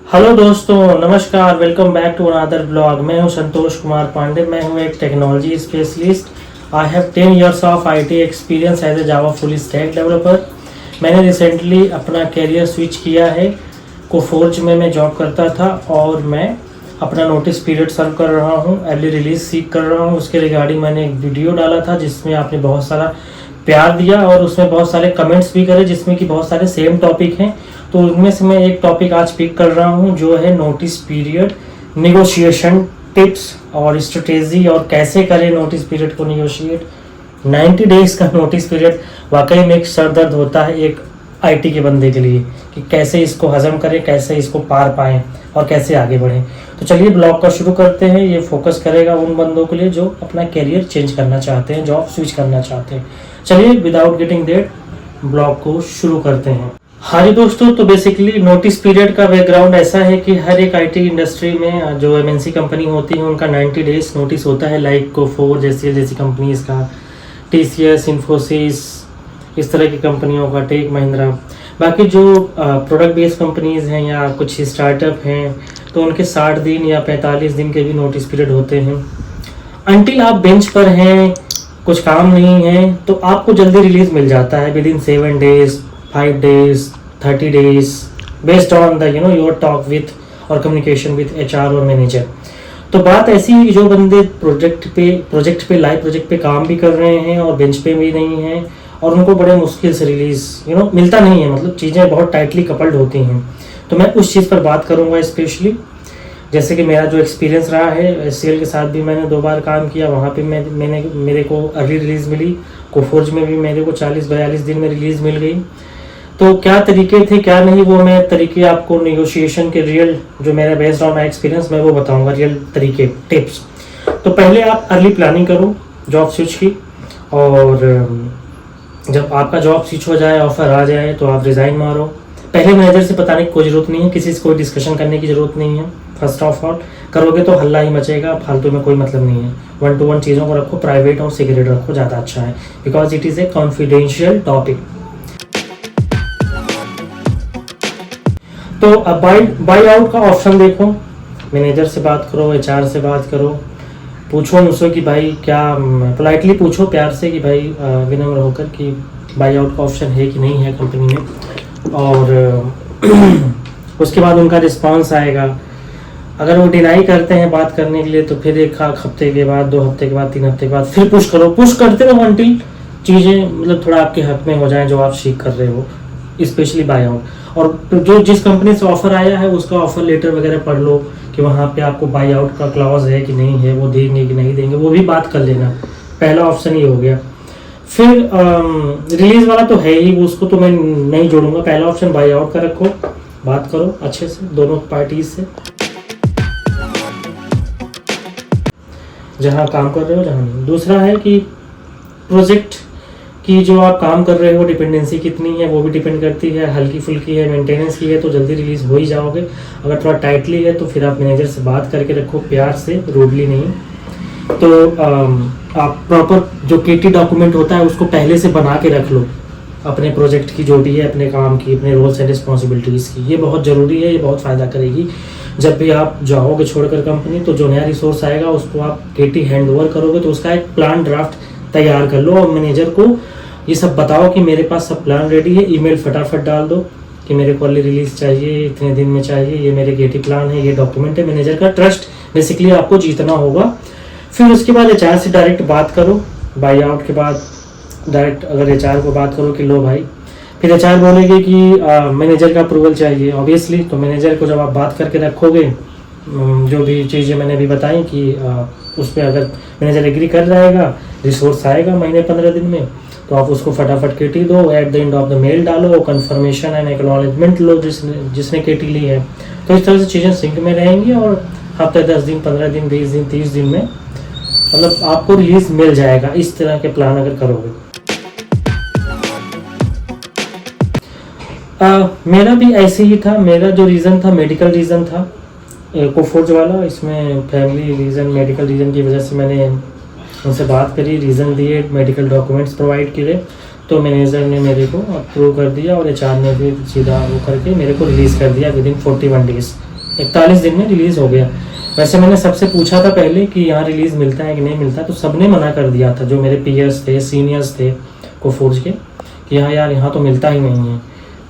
Hello दोस्तों, नमस्कार। Welcome back to another blog. मैं हूं संतोष कुमार पांडे। मैं हूं एक technology specialist. I have 10 years of IT experience as a Java full stack developer. मैंने रिसेंटली अपना कैरियर स्विच किया है। कोफोर्ज में मैं जॉब करता था और मैं अपना नोटिस पीरियड सर्व कर रहा हूं, अर्ली रिलीज सीख कर रहा हूं। उसके रिगार्डिंग मैंने एक वीडियो डाला था जिसमें आपने बहुत सारा प्यार दिया और उसमें बहुत सारे कमेंट्स भी करे जिसमें कि बहुत सारे सेम टॉपिक हैं। तो उनमें से मैं एक टॉपिक आज पिक कर रहा हूं जो है नोटिस पीरियड निगोशिएशन टिप्स और स्ट्रेटेजी, और कैसे करें नोटिस पीरियड को निगोशिएट। 90 डेज का नोटिस पीरियड वाकई में एक सरदर्द होता है एक IT के बंदे के लिए कि कैसे इसको हजम करें, कैसे इसको पार पाएं और कैसे आगे बढ़ें। तो चलिए ब्लॉग का शुरू करते हैं। ये फोकस करेगा उन बंदों के लिए जो अपना कैरियर चेंज करना चाहते हैं, जॉब स्विच करना चाहते हैं। चलिए विदाउट गेटिंग देट ब्लॉग को शुरू करते हैं। हाँ जी दोस्तों, तो बेसिकली नोटिस पीरियड का बैकग्राउंड ऐसा है कि हर एक IT इंडस्ट्री में जो MNC कंपनी होती है उनका 90 डेज नोटिस होता है। लाइक कोफोर जैसी कंपनीज का, TCS, इन्फोसिस, इस तरह की कंपनियों का, टेक महिंद्रा। बाकी जो प्रोडक्ट बेस्ड कंपनीज हैं या कुछ स्टार्टअप हैं तो उनके 60 दिन या 45 दिन के भी नोटिस पीरियड होते हैं। अनटिल आप बेंच पर हैं, कुछ काम नहीं है, तो आपको जल्दी रिलीज मिल जाता है with in 7 days, 5 days, 30 days, based on the your talk with और communication with HR और मैनेजर। तो बात ऐसी है कि जो बंदे प्रोजेक्ट पे लाइव प्रोजेक्ट पे काम भी कर रहे हैं और बेंच पे भी नहीं हैं और उनको बड़े मुश्किल से रिलीज मिलता नहीं है, मतलब चीज़ें बहुत टाइटली कपल्ड होती हैं। तो मैं उस चीज़ पर बात करूँगा स्पेशली। जैसे कि मेरा जो एक्सपीरियंस रहा है, SCL के साथ भी मैंने 2 बार काम किया। वहाँ पे मेरे को अर्ली रिलीज़ मिली। कोफोर्ज में भी मेरे को 40-42 दिन में रिलीज़ मिल गई। तो क्या तरीके थे क्या नहीं, वो मैं तरीके आपको नेगोशिएशन के रियल जो मेरा बेस्ड ऑन माई एक्सपीरियंस मैं वो बताऊंगा, रियल तरीके, टिप्स। तो पहले आप अर्ली प्लानिंग करो जॉब स्विच की, और जब आपका जॉब स्विच हो जाए, ऑफर आ जाए, तो आप रिज़ाइन मारो। पहले मैनेजर से बताने की कोई ज़रूरत नहीं है, किसी से कोई डिस्कशन करने की ज़रूरत नहीं है। फर्स्ट ऑफ ऑल करोगे तो हल्ला ही मचेगा, फालतू में कोई मतलब नहीं है। 1-to-1 चीज़ों को रखो, प्राइवेट और सीक्रेट रखो, ज़्यादा अच्छा है, because it is a confidential topic. तो अब बाई आउट का ऑप्शन देखो, मैनेजर से बात करो, HR से बात करो, पूछो मुझसे कि भाई क्या, पोलाइटली पूछो प्यार से कि भाई विनम्र होकर कि बाई आउट का ऑप्शन है कि नहीं है कंपनी में। और उसके बाद उनका रिस्पांस आएगा। अगर वो डिनाई करते हैं बात करने के लिए तो फिर 1 हफ्ते के बाद, 2 हफ्ते के बाद, 3 हफ्ते के बाद फिर पुश करो, पुश करते रहो अनटिल चीज़ें मतलब थोड़ा आपके हक में हो जाए जो आप सीख कर रहे हो, स्पेशली बाय आउट। और जो जिस कंपनी से ऑफर आया है उसका ऑफर लेटर वगैरह पढ़ लो कि वहाँ पे आपको बाई आउट का क्लॉज है कि नहीं है, वो देंगे कि नहीं देंगे, वो भी बात कर लेना। पहला ऑप्शन ये हो गया। फिर रिलीज वाला तो है ही, उसको तो मैं नहीं जोड़ूंगा। पहला ऑप्शन बाई आउट का रखो, बात करो अच्छे से दोनों पार्टीज से, जहाँ काम कर रहे हो जहाँ नहीं। दूसरा है कि प्रोजेक्ट कि जो आप काम कर रहे हो डिपेंडेंसी कितनी है, वो भी डिपेंड करती है। हल्की फुल्की है, मेंटेनेंस की है तो जल्दी रिलीज हो ही जाओगे। अगर थोड़ा टाइटली है तो फिर आप मैनेजर से बात करके रखो, प्यार से, रूडली नहीं। तो आप प्रॉपर जो KT डॉक्यूमेंट होता है उसको पहले से बना के रख लो, अपने प्रोजेक्ट की जो भी है, अपने काम की, अपने रोल्स एंड रिस्पॉन्सिबिलिटीज़ की। ये बहुत ज़रूरी है, ये बहुत फ़ायदा करेगी। जब भी आप जाओगे छोड़कर कंपनी तो जो नया रिसोर्स आएगा उसको आप KT हैंड ओवर करोगे तो उसका एक प्लान ड्राफ्ट तैयार कर लो और मैनेजर को ये सब बताओ कि मेरे पास सब प्लान रेडी है। ईमेल फटाफट डाल दो कि मेरे को अर्ली रिलीज चाहिए, इतने दिन में चाहिए, ये मेरे KT प्लान है, ये डॉक्यूमेंट है। मैनेजर का ट्रस्ट बेसिकली आपको जीतना होगा। फिर उसके बाद HR से डायरेक्ट बात करो। बाई आउट के बाद डायरेक्ट अगर HR को बात करो कि लो भाई, फिर HR बोलेंगे कि मैनेजर का अप्रूवल चाहिए ऑब्वियसली। तो मैनेजर को जब आप बात करके रखोगे, जो भी चीज़ें मैंने अभी बताई कि उस पर अगर मैनेजर एग्री कर जाएगा, रिसोर्स आएगा महीने 15 दिन में, तो आप उसको फटाफट KT दो। At the end of the mail डालो, कंफर्मेशन एंड एक्नॉलेजमेंट लो जिसने KT ली है। तो इस तरह से चीज़ें सिंक में रहेंगी और हफ्ते 10 दिन, 15 दिन, 20 दिन, 30 दिन में मतलब आपको रिलीज मिल जाएगा। इस तरह के प्लान अगर करोगे। मेरा भी ऐसे ही था। मेरा जो रीज़न था मेडिकल रीज़न था, कोफोर्ज वाला। इसमें फैमिली रीज़न, मेडिकल रीज़न की वजह से मैंने उनसे बात करी, रीज़न दिए, मेडिकल डॉक्यूमेंट्स प्रोवाइड किए, तो मैनेजर ने मेरे को अप्रूव कर दिया और HR ने भी सीधा वो करके मेरे को रिलीज़ कर दिया विद इन 41 डेज। 41 दिन में रिलीज़ हो गया। वैसे मैंने सबसे पूछा था पहले कि यहाँ रिलीज़ मिलता है कि नहीं मिलता, तो सबने मना कर दिया था, जो मेरे पीयर्स थे, सीनियर्स थे कोफोर्ज के, कि हाँ यार यहाँ तो मिलता ही नहीं है।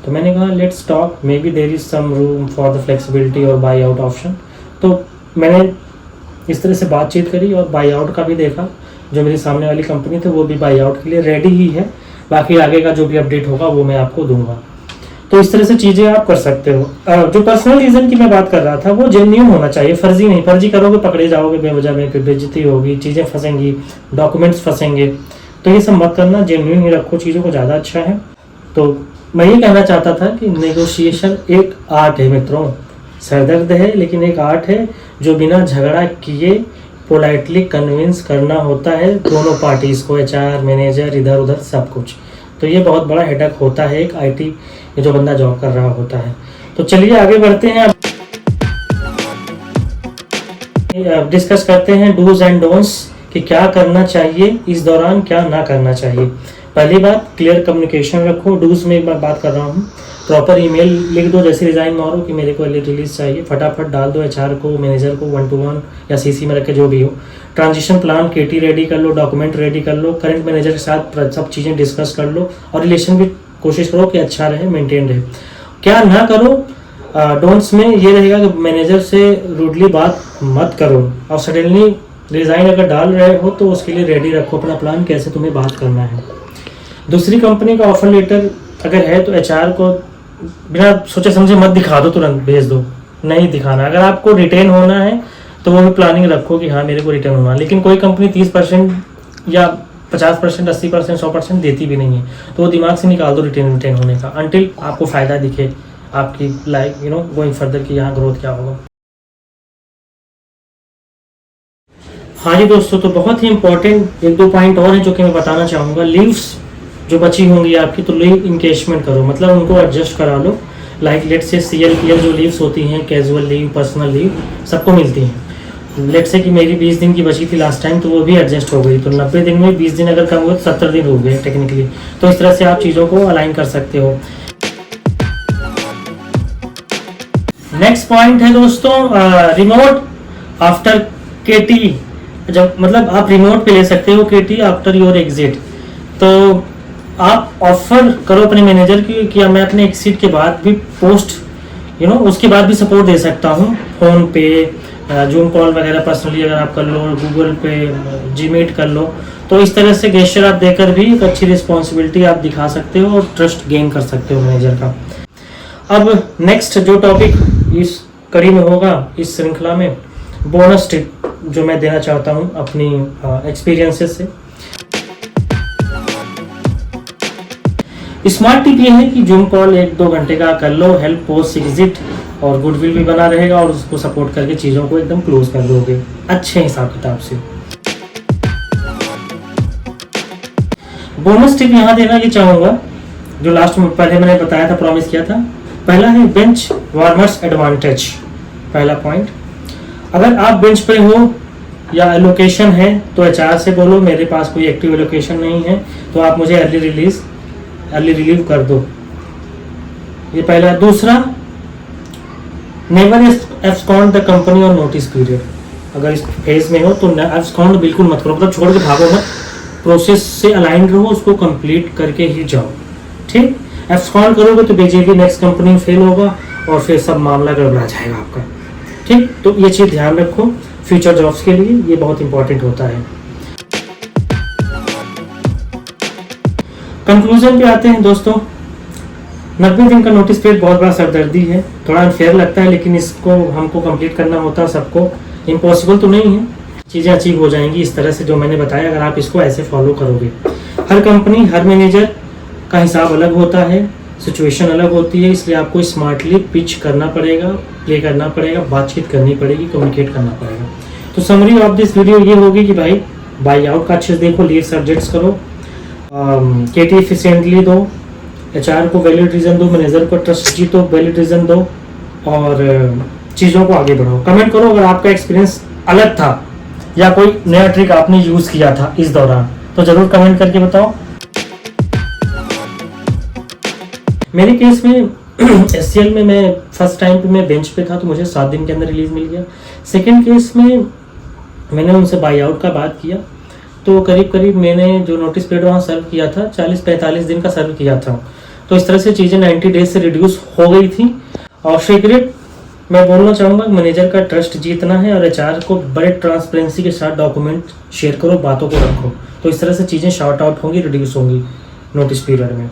तो मैंने कहा let's talk, maybe there is some room for the flexibility और बाई आउट ऑप्शन। तो मैंने इस तरह से बातचीत करी और बाई आउट का भी देखा। जो मेरी सामने वाली कंपनी थी वो भी बाई आउट के लिए रेडी ही है। बाकी आगे का जो भी अपडेट होगा वो मैं आपको दूंगा। तो इस तरह से चीज़ें आप कर सकते हो। जो पर्सनल रीज़न की मैं बात कर रहा था वो जेन्युइन होना चाहिए, फर्जी नहीं। फर्जी करोगे पकड़े जाओगे बेवजह में, फिर बेइज्जती होगी, चीज़ें फंसेंगी, डॉक्यूमेंट्स फंसेंगे। तो ये सब मत करना, जेन्युइन ही रखो चीज़ों को, ज़्यादा अच्छा है। तो मैं ये कहना चाहता था कि नेगोशिएशन एक आर्ट है मित्रों, सरदर्द है लेकिन एक आर्ट है, जो बिना झगड़ा किए पोलाइटली कन्विंस करना होता है दोनों पार्टीज़ को, एचआर, मैनेजर, इधर उधर सब कुछ। तो ये बहुत बड़ा हेडेक होता है एक आईटी जो बंदा जॉब कर रहा होता है। तो चलिए आगे बढ़ते हैं, अब डिस्कस करते हैं डूज एंड डोंट्स कि क्या करना चाहिए इस दौरान, क्या ना करना चाहिए। पहली बात, क्लियर कम्युनिकेशन रखो। डूज में मैं बात कर रहा हूँ, प्रॉपर ईमेल लिख दो, जैसे रिजाइन मारो कि मेरे को रिलीज चाहिए, फटाफट डाल दो एचआर को, मैनेजर को, 1-to-1 या सीसी में रखे जो भी हो। ट्रांजिशन प्लान केटी रेडी कर लो, डॉक्यूमेंट रेडी कर लो, करंट मैनेजर के साथ सब चीज़ें डिस्कस कर लो, और रिलेशन भी कोशिश करो कि अच्छा रहे, मेंटेन रहे। क्या ना करो, डोंट्स में ये रहेगा कि मैनेजर से रूडली बात मत करो, और सडनली रिजाइन अगर डाल रहे हो तो उसके लिए रेडी रखो अपना प्लान, कैसे तुम्हें बात करना है। दूसरी कंपनी का ऑफर लेटर अगर है तो एचआर को बिना सोचे समझे मत दिखा दो, तुरंत भेज दो, नहीं दिखाना। अगर आपको रिटेन होना है तो वो भी प्लानिंग रखो कि हाँ मेरे को रिटर्न होना। लेकिन कोई कंपनी 30% या 50%, 80%, 100% देती भी नहीं है, तो वो दिमाग से निकाल दो रिटेन होने का, अनटिल आपको फ़ायदा दिखे आपकी लाइफ गोइंग फर्दर की यहाँ ग्रोथ क्या होगा। हाँ जी दोस्तों, तो बहुत ही इंपॉर्टेंट 1-2 पॉइंट और हैं जो कि मैं बताना चाहूँगा। लीव्स जो बची होंगी आपकी, तो लीव इंकेशमेंट करो, मतलब उनको एडजस्ट करा लो। लाइक लेट से CLPL जो लीव्स होती हैं, कैजुअल लीव, पर्सनल लीव, सबको मिलती हैं। लेट से कि मेरी 20 दिन की बची थी लास्ट टाइम, तो वो भी एडजस्ट हो गई। तो 90 दिन में 20 दिन अगर कम हुए तो 70 दिन हो गए टेक्निकली। तो इस तरह से आप चीज़ों को अलाइन कर सकते हो। नेक्स्ट पॉइंट है दोस्तों, रिमोट आफ्टर KT, जब मतलब आप रिमोट पे ले सकते हो KT आफ्टर योर एग्जिट। तो आप ऑफर करो अपने मैनेजर की कि मैं अपने एग्जिट के बाद भी पोस्ट उसके बाद भी सपोर्ट दे सकता हूँ, फ़ोन पे, जूम कॉल वगैरह पर्सनली अगर आप कर लो, गूगल पे, जीमीट कर लो। तो इस तरह से गेस्चर आप देकर भी एक अच्छी रिस्पॉन्सिबिलिटी आप दिखा सकते हो और ट्रस्ट गेन कर सकते हो मैनेजर का। अब नेक्स्ट जो टॉपिक इस कड़ी में होगा, इस श्रृंखला में, बोनस टिप जो मैं देना चाहता हूँ अपनी एक्सपीरियंसेस से। स्मार्ट टिप ये है कि जूम कॉल 1-2 घंटे का कर लो, हेल्प पोस्ट एग्जिट, और गुडविल भी बना रहेगा, और उसको सपोर्ट करके चीज़ों को एकदम क्लोज कर दोगे अच्छे हिसाब किताब से। बोनस टिप यहाँ देना ये चाहूँगा, जो लास्ट में पहले मैंने बताया था, प्रॉमिस किया था। पहला है बेंच वार्मर्स एडवांटेज। पहला पॉइंट, अगर आप बेंच पे हो या एलोकेशन है तो एचआर से बोलो मेरे पास कोई एक्टिव एलोकेशन नहीं है, तो आप मुझे अर्ली रिलीव कर दो। ये पहला। दूसरा, नेवर एब्सकॉन्ड द कंपनी और नोटिस पीरियड। अगर इस फेज में हो तो एब्सकॉन्ड बिल्कुल मत करो, मतलब छोड़ के भागो मत, प्रोसेस से अलाइन रहो, उसको कंप्लीट करके ही जाओ। ठीक, एब्सकॉन्ड करोगे तो बेजेबी नेक्स्ट कंपनी फेल होगा और फिर सब मामला गड़बड़ा जाएगा आपका। ठीक, तो ये चीज़ ध्यान रखो फ्यूचर जॉब्स के लिए, ये बहुत इंपॉर्टेंट होता है। कंक्लूजन पे आते हैं दोस्तों। 90 दिन का नोटिस पीरियड बहुत बड़ा सरदर्दी है, थोड़ा अनफेयर लगता है, लेकिन इसको हमको कंप्लीट करना होता है सबको। इम्पॉसिबल तो नहीं है, चीज़ें अचीव हो जाएंगी इस तरह से जो मैंने बताया, अगर आप इसको ऐसे फॉलो करोगे। हर कंपनी, हर मैनेजर का हिसाब अलग होता है, सिचुएशन अलग होती है, इसलिए आपको स्मार्टली पिच करना पड़ेगा, प्ले करना पड़ेगा, बातचीत करनी पड़ेगी, कम्युनिकेट करना पड़ेगा। तो समरी ऑफ दिस वीडियो ये होगी कि भाई बाई आउट का अच्छे से देखो, लीव सब्जेक्ट्स करो, KT एफिशिएंटली दो, एचआर को वैलिड रीज़न दो, मैनेजर को ट्रस्ट जीतो, वैलिड रीज़न दो, और चीज़ों को आगे बढ़ाओ। कमेंट करो अगर आपका एक्सपीरियंस अलग था या कोई नया ट्रिक आपने यूज़ किया था इस दौरान, तो ज़रूर कमेंट करके बताओ। मेरे केस में SCL में मैं फर्स्ट टाइम पे मैं बेंच पे था तो मुझे 7 दिन के अंदर रिलीज मिल गया। सेकंड केस में मैंने उनसे बाई आउट का बात किया तो करीब करीब मैंने जो नोटिस पीरियड वहाँ सर्व किया था 40-45 दिन का सर्व किया था। तो इस तरह से चीज़ें 90 डेज से रिड्यूस हो गई थी। और सीक्रेट मैं बोलना चाहूँगा मैनेजर का ट्रस्ट जीतना है और एचआर को बड़े ट्रांसपेरेंसी के साथ डॉक्यूमेंट शेयर करो, बातों को रखो, तो इस तरह से चीज़ें शॉर्ट आउट होंगी, रिड्यूस होंगी नोटिस पीरियड में।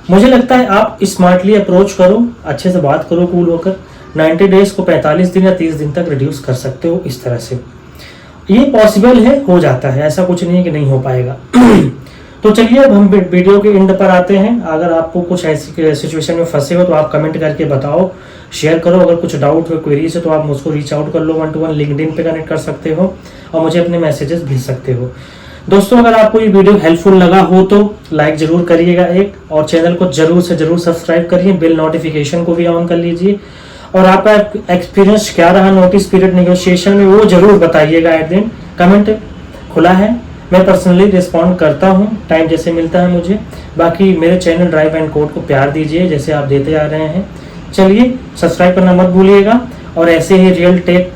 मुझे लगता है आप स्मार्टली अप्रोच करो, अच्छे से बात करो कूल होकर, 90 डेज को 45 दिन या 30 दिन तक रिड्यूस कर सकते हो। इस तरह से ये पॉसिबल है, हो जाता है, ऐसा कुछ नहीं है कि नहीं हो पाएगा। तो चलिए अब हम वीडियो के एंड पर आते हैं। अगर आपको कुछ ऐसी सिचुएशन में फंसे हो तो आप कमेंट करके बताओ, शेयर करो। अगर कुछ डाउट हो, क्वेरीज है तो आप मुझको रीच आउट कर लो, 1-to-1 लिंक्डइन पे कनेक्ट कर सकते हो और मुझे अपने मैसेजेस भेज सकते हो। दोस्तों अगर आपको ये वीडियो हेल्पफुल लगा हो तो लाइक जरूर करिएगा एक, और चैनल को जरूर से जरूर सब्सक्राइब करिए, बेल नोटिफिकेशन को भी ऑन कर लीजिए। और आपका एक्सपीरियंस क्या रहा नोटिस पीरियड नेगोशिएशन में वो जरूर बताइएगा। एट दिन कमेंट खुला है, मैं पर्सनली रिस्पॉन्ड करता हूँ टाइम जैसे मिलता है मुझे। बाकी मेरे चैनल ड्राइव एंड कोड को प्यार दीजिए जैसे आप देते आ रहे हैं। चलिए सब्सक्राइब करना मत भूलिएगा और ऐसे ही रियल टेक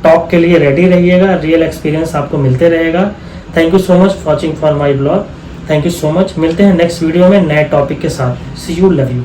टॉक के लिए रेडी रहिएगा, रियल एक्सपीरियंस आपको मिलते रहेगा। Thank you so much watching for my blog. Thank you so much. मिलते हैं नेक्स्ट वीडियो में नए टॉपिक के साथ। सी यू, लव यू।